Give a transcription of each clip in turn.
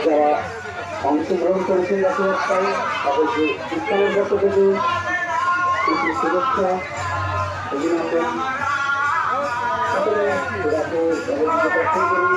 যারা অংশগ্রহণ করেছেন রথযাত্রায় তাদেরকে উৎসবের পক্ষ থেকে শুভেচ্ছা অভিনন্দন সকলে রথে দর্শন করি।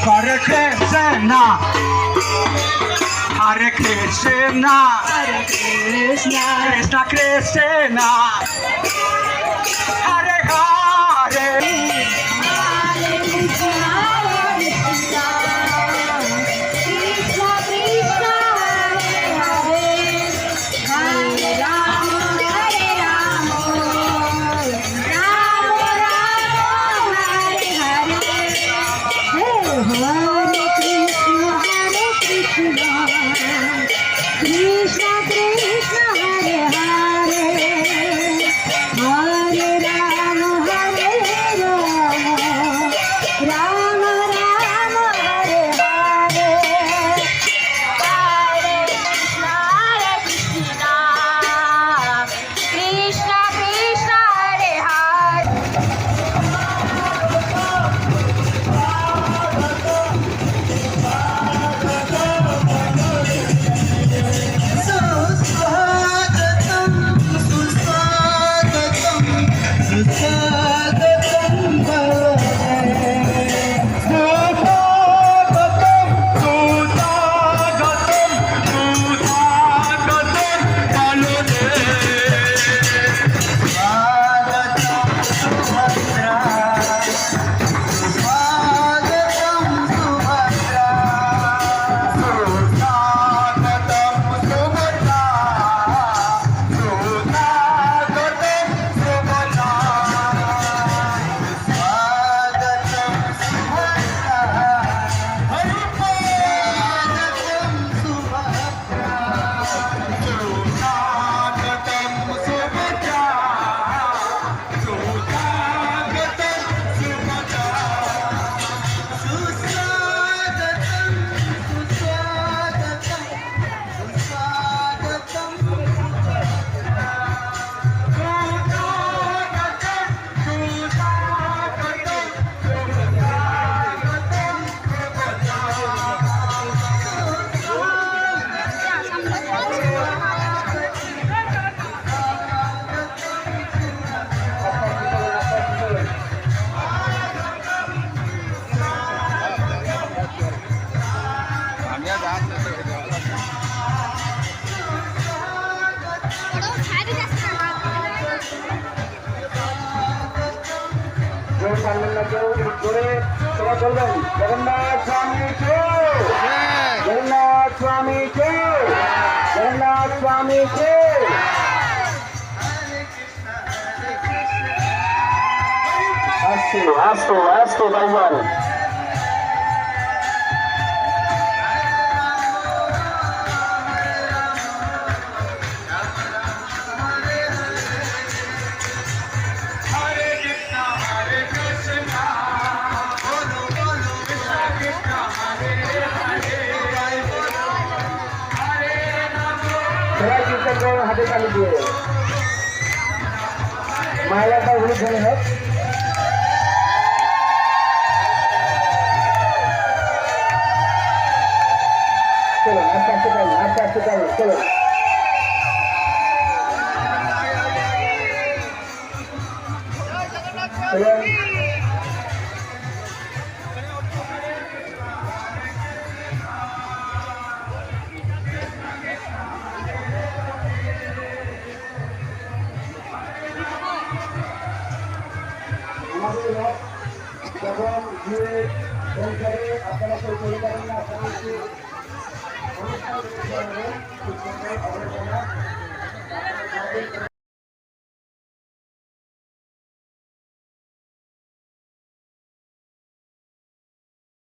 Hare Krishna, Hare Krishna, Hare Krishna, Krishna Krishna, Hare Hare, Hare Krishna, Hare Krishna, Krishna Krishna, Hare Hare, Hare Rama, Hare Rama, Rama Rama, Hare Hare, Hare Krishna, Hare Krishna, Krishna Krishna, Hare Hare, Hare Rama, Hare Rama, Rama Rama, Hare Hare, Hare Krishna, Krishna Krishna, Hare Hare. জোর পারলেন না কেউ জোরে সবাই বলবেন জগন্নাথ স্বামী কেউ, জগন্নাথ স্বামী কেউ, জগন্নাথ স্বামী কেউ। আসতো আসতো আসতো ভাইজান। সবাই কীর্তন করবেন হাতে তালি দিয়ে। মায়েরা হলুদ ধরে হোক। চলুন আস্তে আস্তে চালুন, আস্তে আস্তে চালুন, চলুন। যখন গিয়ে পৌঁছাবে আপনারা কেউ চলে যাবেন না, আপনারা একটু অনুষ্ঠান